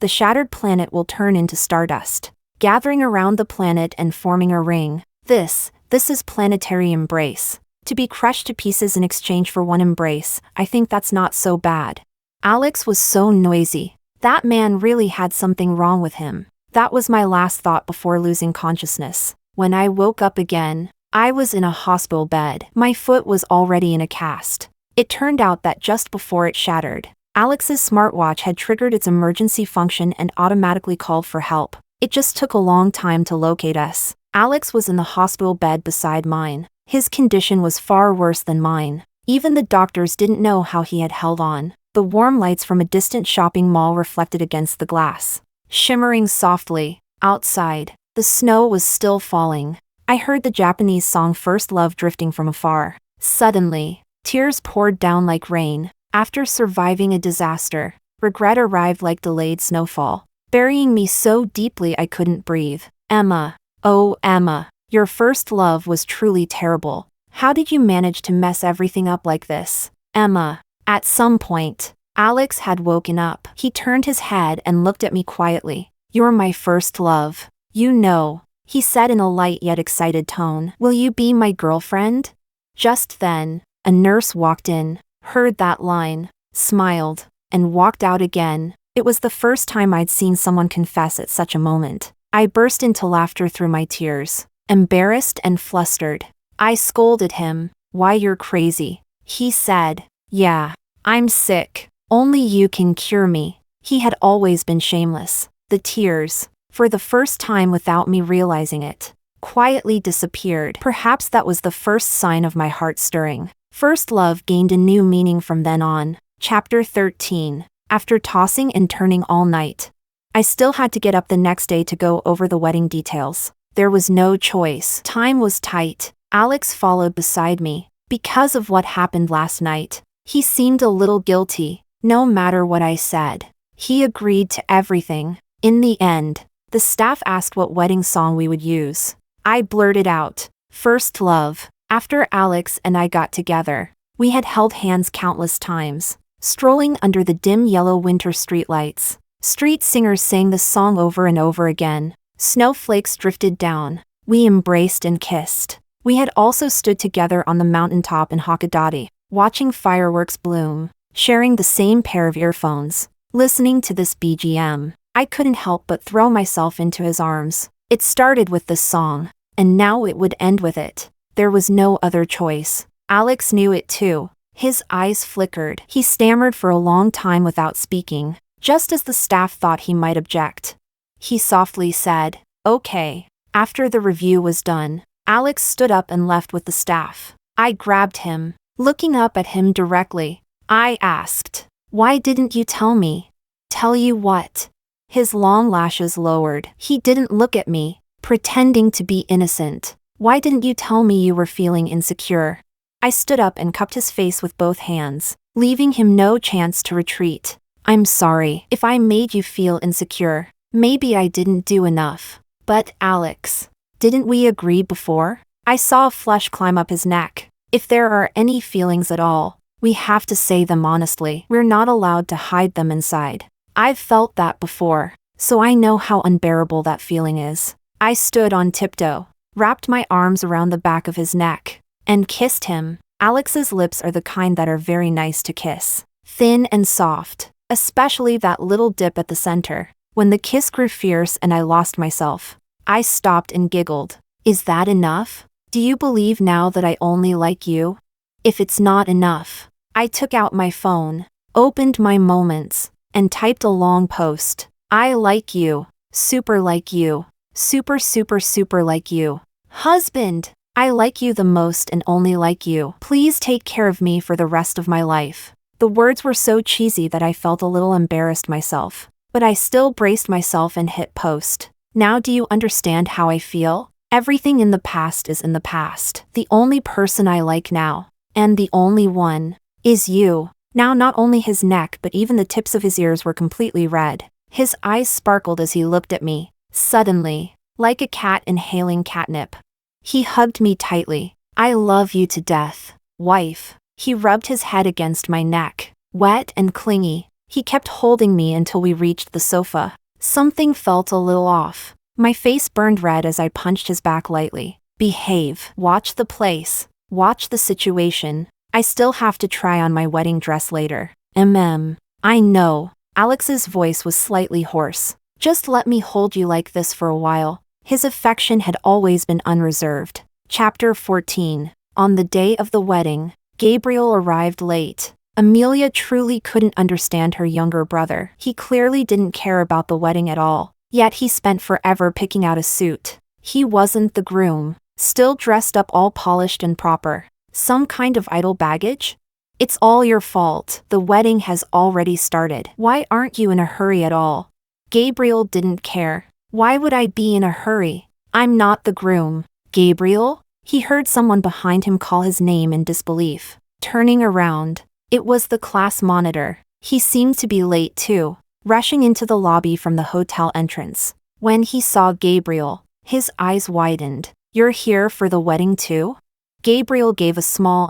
The shattered planet will turn into stardust, gathering around the planet and forming a ring. This is planetary embrace. To be crushed to pieces in exchange for one embrace, I think that's not so bad. Alex was so noisy. That man really had something wrong with him. That was my last thought before losing consciousness. When I woke up again, I was in a hospital bed. My foot was already in a cast. It turned out that just before it shattered, Alex's smartwatch had triggered its emergency function and automatically called for help. It just took a long time to locate us. Alex was in the hospital bed beside mine. His condition was far worse than mine. Even the doctors didn't know how he had held on. The warm lights from a distant shopping mall reflected against the glass, shimmering softly. Outside, the snow was still falling. I heard the Japanese song First Love drifting from afar. Suddenly, tears poured down like rain. After surviving a disaster, regret arrived like delayed snowfall, burying me so deeply I couldn't breathe. Emma. Oh, Emma. Your first love was truly terrible. How did you manage to mess everything up like this? Emma. At some point, Alex had woken up. He turned his head and looked at me quietly. You're my first love. You know, he said in a light yet excited tone. Will you be my girlfriend? Just then, a nurse walked in, heard that line, smiled, and walked out again. It was the first time I'd seen someone confess at such a moment. I burst into laughter through my tears, embarrassed and flustered. I scolded him. Why, you're crazy. He said. Yeah, I'm sick. Only you can cure me. He had always been shameless. The tears, for the first time without me realizing it, quietly disappeared. Perhaps that was the first sign of my heart stirring. First love gained a new meaning from then on. Chapter 13. After tossing and turning all night, I still had to get up the next day to go over the wedding details. There was no choice. Time was tight. Alex followed beside me. Because of what happened last night, he seemed a little guilty. No matter what I said, he agreed to everything. In the end, the staff asked what wedding song we would use. I blurted out, "First Love." After Alex and I got together, we had held hands countless times, strolling under the dim yellow winter streetlights. Street singers sang the song over and over again. Snowflakes drifted down. We embraced and kissed. We had also stood together on the mountaintop in Hakodate, watching fireworks bloom, sharing the same pair of earphones. Listening to this BGM, I couldn't help but throw myself into his arms. It started with this song, and now it would end with it. There was no other choice. Alex knew it too. His eyes flickered. He stammered for a long time without speaking, just as the staff thought he might object. He softly said, "Okay." After the review was done, Alex stood up and left with the staff. I grabbed him. Looking up at him directly, I asked, "Why didn't you tell me?" "Tell you what?" His long lashes lowered. He didn't look at me, pretending to be innocent. "Why didn't you tell me you were feeling insecure?" I stood up and cupped his face with both hands, leaving him no chance to retreat. "I'm sorry if I made you feel insecure. Maybe I didn't do enough. But Alex, didn't we agree before?" I saw a flush climb up his neck. "If there are any feelings at all, we have to say them honestly. We're not allowed to hide them inside. I've felt that before, so I know how unbearable that feeling is." I stood on tiptoe, wrapped my arms around the back of his neck, and kissed him. Alex's lips are the kind that are very nice to kiss. Thin and soft, especially that little dip at the center. When the kiss grew fierce and I lost myself, I stopped and giggled. "Is that enough? Do you believe now that I only like you?" If it's not enough, I took out my phone, opened my moments, and typed a long post. "I like you. Super like you. Super super super like you. Husband, I like you the most and only like you. Please take care of me for the rest of my life." The words were so cheesy that I felt a little embarrassed myself, but I still braced myself and hit post. Now do you understand how I feel? Everything in the past is in the past. The only person I like now, and the only one, is you. Now not only his neck but even the tips of his ears were completely red. His eyes sparkled as he looked at me, suddenly, like a cat inhaling catnip. He hugged me tightly. "I love you to death, wife." He rubbed his head against my neck, wet and clingy. He kept holding me until we reached the sofa. Something felt a little off. My face burned red as I punched his back lightly. "Behave. Watch the place. Watch the situation. I still have to try on my wedding dress later." I know." Alex's voice was slightly hoarse. "Just let me hold you like this for a while." His affection had always been unreserved. Chapter 14. On the day of the wedding, Gabriel arrived late. Amelia truly couldn't understand her younger brother. He clearly didn't care about the wedding at all, yet he spent forever picking out a suit. He wasn't the groom, still dressed up all polished and proper. Some kind of idle baggage? "It's all your fault. The wedding has already started. Why aren't you in a hurry at all?" Gabriel didn't care. Why would I be in a hurry? I'm not the groom. "Gabriel?" He heard someone behind him call his name in disbelief. Turning around, it was the class monitor. He seemed to be late too, rushing into the lobby from the hotel entrance. When he saw Gabriel, his eyes widened. "You're here for the wedding too?" Gabriel gave a small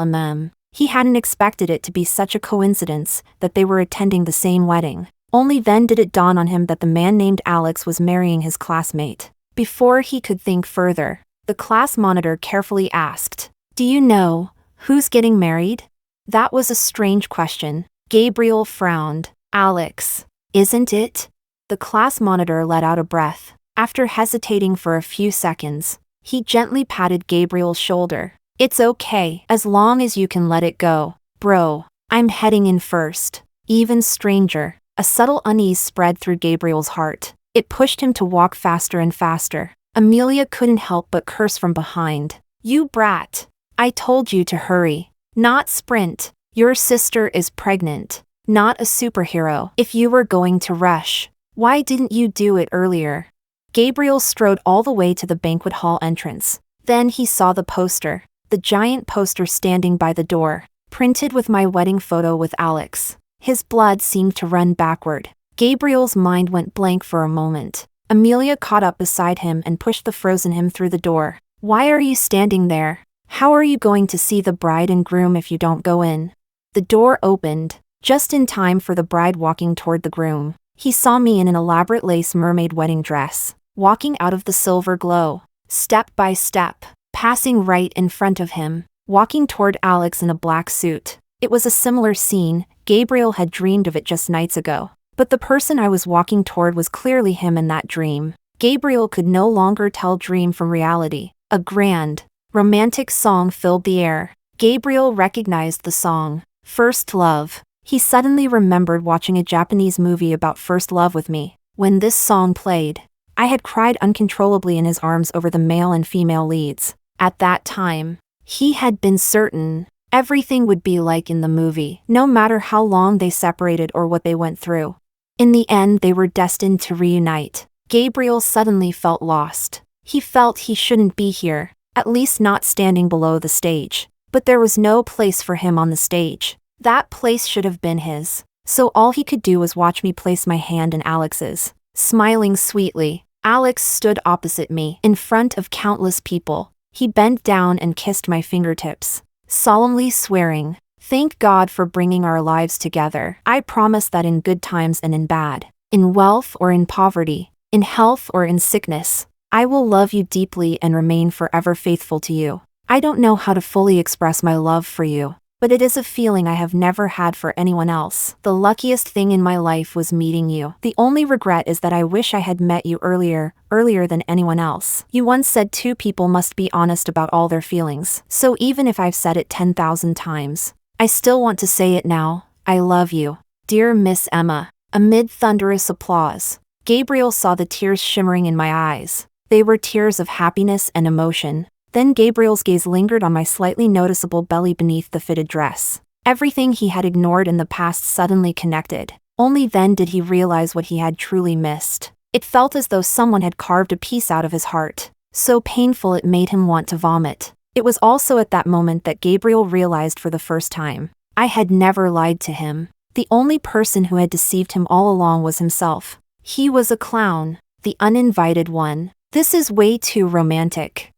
He hadn't expected it to be such a coincidence that they were attending the same wedding. Only then did it dawn on him that the man named Alex was marrying his classmate. Before he could think further, the class monitor carefully asked, "Do you know who's getting married?" That was a strange question. Gabriel frowned. "Alex, isn't it?" The class monitor let out a breath. After hesitating for a few seconds, he gently patted Gabriel's shoulder. "It's okay, as long as you can let it go. Bro, I'm heading in first." Even stranger, a subtle unease spread through Gabriel's heart. It pushed him to walk faster and faster. Amelia couldn't help but curse from behind. You brat. I told you to hurry. Not sprint. Your sister is pregnant. Not a superhero. If you were going to rush, why didn't you do it earlier? Gabriel strode all the way to the banquet hall entrance. Then he saw the poster. The giant poster standing by the door, printed with my wedding photo with Alex. His blood seemed to run backward. Gabriel's mind went blank for a moment. Amelia caught up beside him and pushed the frozen him through the door. Why are you standing there? How are you going to see the bride and groom if you don't go in? The door opened, just in time for the bride walking toward the groom. He saw me in an elaborate lace mermaid wedding dress, walking out of the silver glow, step by step, passing right in front of him, walking toward Alex in a black suit. It was a similar scene. Gabriel had dreamed of it just nights ago. But the person I was walking toward was clearly him in that dream. Gabriel could no longer tell dream from reality. A grand, romantic song filled the air. Gabriel recognized the song, First Love. He suddenly remembered watching a Japanese movie about first love with me. When this song played, I had cried uncontrollably in his arms over the male and female leads. At that time, he had been certain everything would be like in the movie, no matter how long they separated or what they went through. In the end, they were destined to reunite. Gabriel suddenly felt lost. He felt he shouldn't be here, at least not standing below the stage. But there was no place for him on the stage. That place should have been his. So all he could do was watch me place my hand in Alex's. Smiling sweetly, Alex stood opposite me, in front of countless people. He bent down and kissed my fingertips, solemnly swearing, "Thank God for bringing our lives together. I promise that in good times and in bad, in wealth or in poverty, in health or in sickness, I will love you deeply and remain forever faithful to you. I don't know how to fully express my love for you, but it is a feeling I have never had for anyone else. The luckiest thing in my life was meeting you. The only regret is that I wish I had met you earlier than anyone else. You once said two people must be honest about all their feelings. So even if I've said it 10,000 times, I still want to say it now. I love you. Dear Miss Emma." Amid thunderous applause, Gabriel saw the tears shimmering in my eyes. They were tears of happiness and emotion. Then Gabriel's gaze lingered on my slightly noticeable belly beneath the fitted dress. Everything he had ignored in the past suddenly connected. Only then did he realize what he had truly missed. It felt as though someone had carved a piece out of his heart, so painful it made him want to vomit. It was also at that moment that Gabriel realized for the first time, I had never lied to him. The only person who had deceived him all along was himself. He was a clown, the uninvited one. This is way too romantic.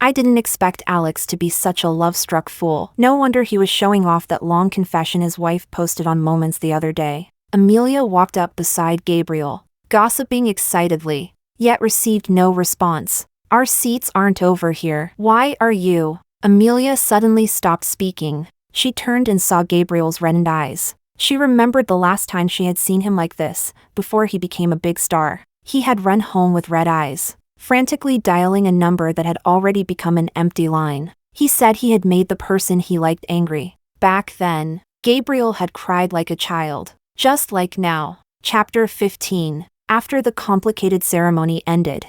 I didn't expect Alex to be such a love-struck fool. No wonder he was showing off that long confession his wife posted on Moments the other day. Amelia walked up beside Gabriel, gossiping excitedly, yet received no response. Our seats aren't over here. Why are you? Amelia suddenly stopped speaking. She turned and saw Gabriel's reddened eyes. She remembered the last time she had seen him like this, before he became a big star. He had run home with red eyes, frantically dialing a number that had already become an empty line. He said he had made the person he liked angry. Back then, Gabriel had cried like a child, just like now. Chapter 15. After the complicated ceremony ended.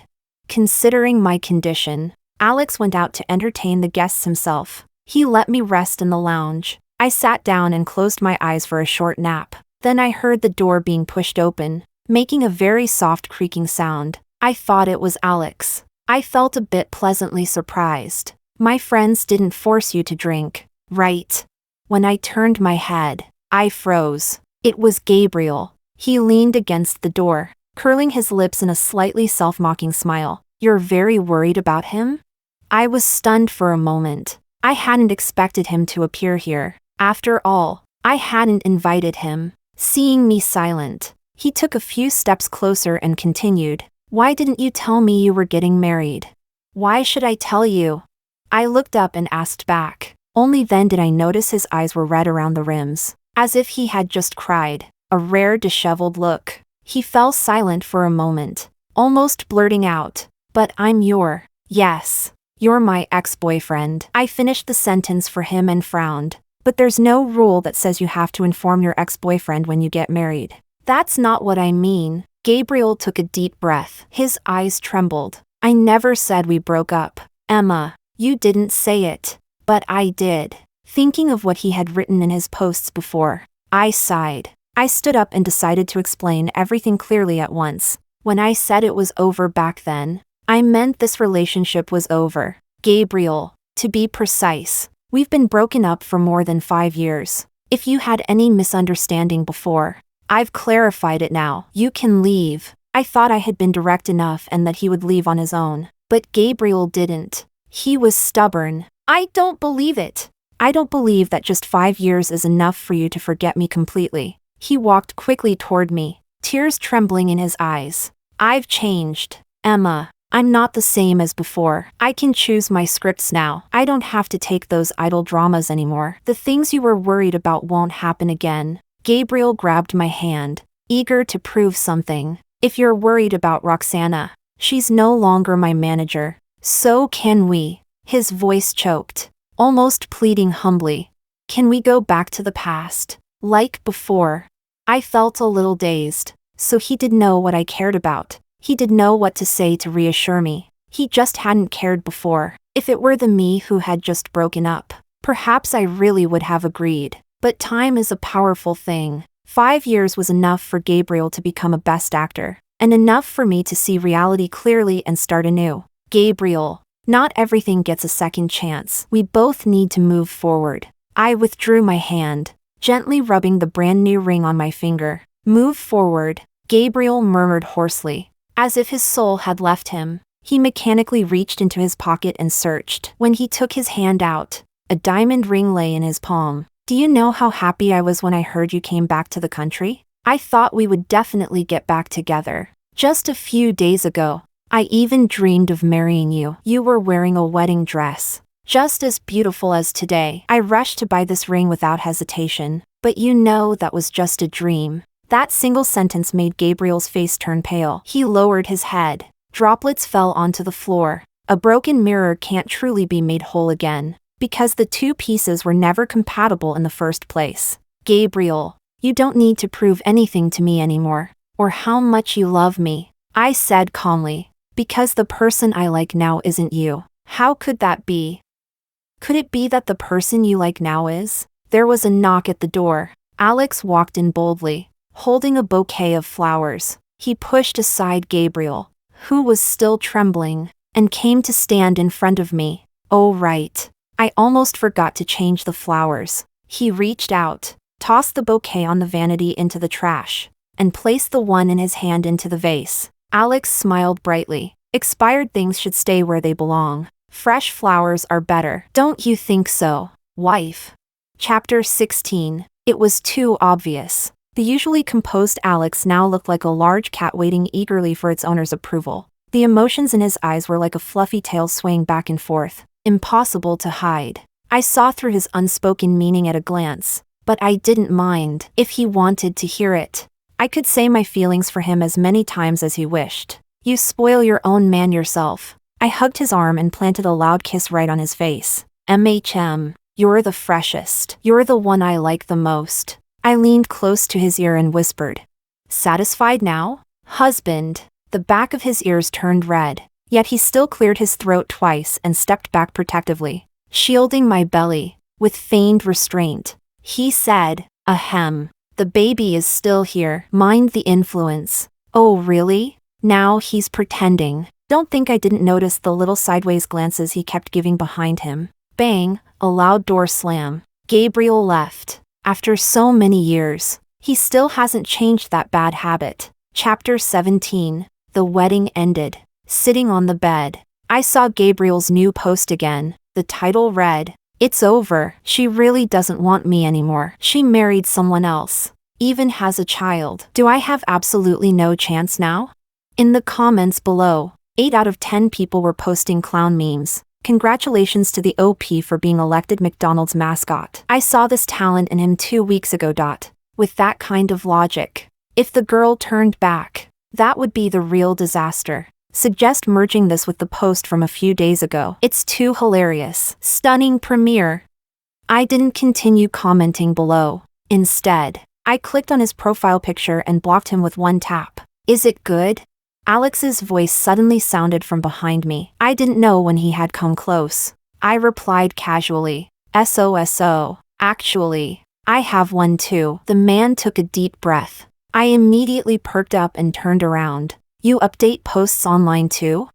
Considering my condition, Alex went out to entertain the guests himself. He let me rest in the lounge. I sat down and closed my eyes for a short nap. Then I heard the door being pushed open, making a very soft creaking sound. I thought it was Alex. I felt a bit pleasantly surprised. My friends didn't force you to drink, right? When I turned my head, I froze. It was Gabriel. He leaned against the door, curling his lips in a slightly self-mocking smile. You're very worried about him? I was stunned for a moment. I hadn't expected him to appear here. After all, I hadn't invited him. Seeing me silent, he took a few steps closer and continued. Why didn't you tell me you were getting married? Why should I tell you? I looked up and asked back. Only then did I notice his eyes were red around the rims, as if he had just cried. A rare disheveled look. He fell silent for a moment, almost blurting out, "But yes, you're my ex-boyfriend." I finished the sentence for him and frowned. But there's no rule that says you have to inform your ex-boyfriend when you get married. That's not what I mean. Gabriel took a deep breath. His eyes trembled. I never said we broke up. Emma, you didn't say it. But I did. Thinking of what he had written in his posts before, I sighed. I stood up and decided to explain everything clearly at once. When I said it was over back then, I meant this relationship was over. Gabriel, to be precise, we've been broken up for more than 5 years. If you had any misunderstanding before, I've clarified it now. You can leave. I thought I had been direct enough and that he would leave on his own. But Gabriel didn't. He was stubborn. I don't believe it. I don't believe that just 5 years is enough for you to forget me completely. He walked quickly toward me, tears trembling in his eyes. I've changed. Emma, I'm not the same as before. I can choose my scripts now. I don't have to take those idle dramas anymore. The things you were worried about won't happen again. Gabriel grabbed my hand, eager to prove something. If you're worried about Roxana, she's no longer my manager. So can we. His voice choked, almost pleading humbly. Can we go back to the past, like before? I felt a little dazed. So he did know what I cared about. He did know what to say to reassure me. He just hadn't cared before. If it were the me who had just broken up, perhaps I really would have agreed. But time is a powerful thing. 5 years was enough for Gabriel to become a best actor, and enough for me to see reality clearly and start anew. Gabriel, not everything gets a second chance. We both need to move forward. I withdrew my hand, gently rubbing the brand new ring on my finger. Move forward, Gabriel murmured hoarsely. As if his soul had left him, he mechanically reached into his pocket and searched. When he took his hand out, a diamond ring lay in his palm. Do you know how happy I was when I heard you came back to the country? I thought we would definitely get back together. Just a few days ago, I even dreamed of marrying you. You were wearing a wedding dress, just as beautiful as today. I rushed to buy this ring without hesitation, but you know that was just a dream. That single sentence made Gabriel's face turn pale. He lowered his head. Droplets fell onto the floor. A broken mirror can't truly be made whole again, because the two pieces were never compatible in the first place. Gabriel, you don't need to prove anything to me anymore, or how much you love me, I said calmly, because the person I like now isn't you. How could that be? Could it be that the person you like now is? There was a knock at the door. Alex walked in boldly, holding a bouquet of flowers. He pushed aside Gabriel, who was still trembling, and came to stand in front of me. Oh right. I almost forgot to change the flowers. He reached out, tossed the bouquet on the vanity into the trash, and placed the one in his hand into the vase. Alex smiled brightly. Expired things should stay where they belong. Fresh flowers are better. Don't you think so, wife? Chapter 16. It was too obvious. The usually composed Alex now looked like a large cat waiting eagerly for its owner's approval. The emotions in his eyes were like a fluffy tail swaying back and forth, impossible to hide. I saw through his unspoken meaning at a glance, but I didn't mind if he wanted to hear it. I could say my feelings for him as many times as he wished. You spoil your own man yourself. I hugged his arm and planted a loud kiss right on his face. You're the freshest. You're the one I like the most. I leaned close to his ear and whispered. Satisfied now? Husband. The back of his ears turned red, yet he still cleared his throat twice and stepped back protectively, shielding my belly, with feigned restraint. He said, ahem. The baby is still here. Mind the influence. Oh really? Now he's pretending. Don't think I didn't notice the little sideways glances he kept giving behind him. Bang, a loud door slam. Gabriel left. After so many years, he still hasn't changed that bad habit. Chapter 17. The wedding ended. Sitting on the bed, I saw Gabriel's new post again. The title read, "It's over. She really doesn't want me anymore. She married someone else. Even has a child. Do I have absolutely no chance now?" In the comments below, 8 out of 10 people were posting clown memes. Congratulations to the OP for being elected McDonald's mascot. I saw this talent in him 2 weeks ago. With that kind of logic, if the girl turned back, that would be the real disaster. Suggest merging this with the post from a few days ago. It's too hilarious. Stunning premiere. I didn't continue commenting below. Instead, I clicked on his profile picture and blocked him with one tap. Is it good? Alex's voice suddenly sounded from behind me. I didn't know when he had come close. I replied casually, "SOSO. Actually, I have one too." The man took a deep breath. I immediately perked up and turned around. "You update posts online too?"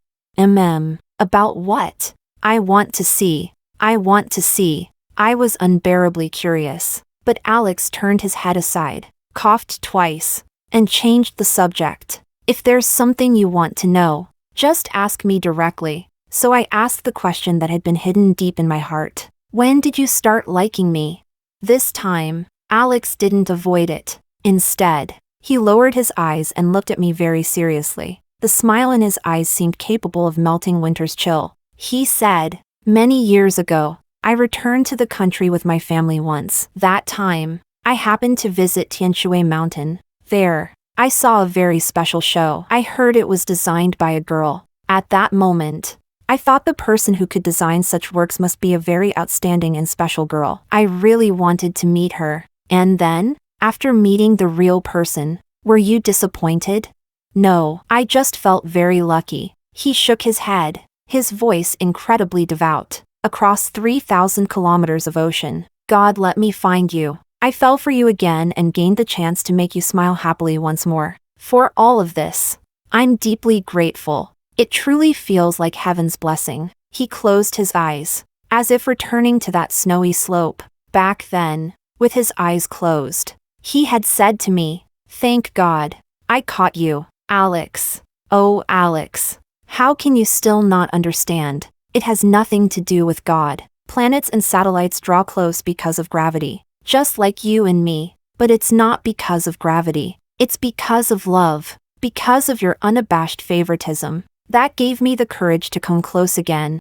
About what?" I want to see. I was unbearably curious. But Alex turned his head aside, coughed twice, and changed the subject. "If there's something you want to know, just ask me directly." So I asked the question that had been hidden deep in my heart. "When did you start liking me?" This time, Alex didn't avoid it. Instead, he lowered his eyes and looked at me very seriously. The smile in his eyes seemed capable of melting winter's chill. He said, "Many years ago, I returned to the country with my family once. That time, I happened to visit Tianshui Mountain. There, I saw a very special show. I heard it was designed by a girl. At that moment, I thought the person who could design such works must be a very outstanding and special girl. I really wanted to meet her. And then, after meeting the real person, were you disappointed?" "No, I just felt very lucky." He shook his head, his voice incredibly devout. "Across 3,000 kilometers of ocean, God let me find you. I fell for you again and gained the chance to make you smile happily once more. For all of this, I'm deeply grateful. It truly feels like heaven's blessing." He closed his eyes, as if returning to that snowy slope. Back then, with his eyes closed, he had said to me, "Thank God, I caught you, Alex. Oh, Alex, how can you still not understand? It has nothing to do with God. Planets and satellites draw close because of gravity, just like you and me. But it's not because of gravity. It's because of love, because of your unabashed favoritism. That gave me the courage to come close again.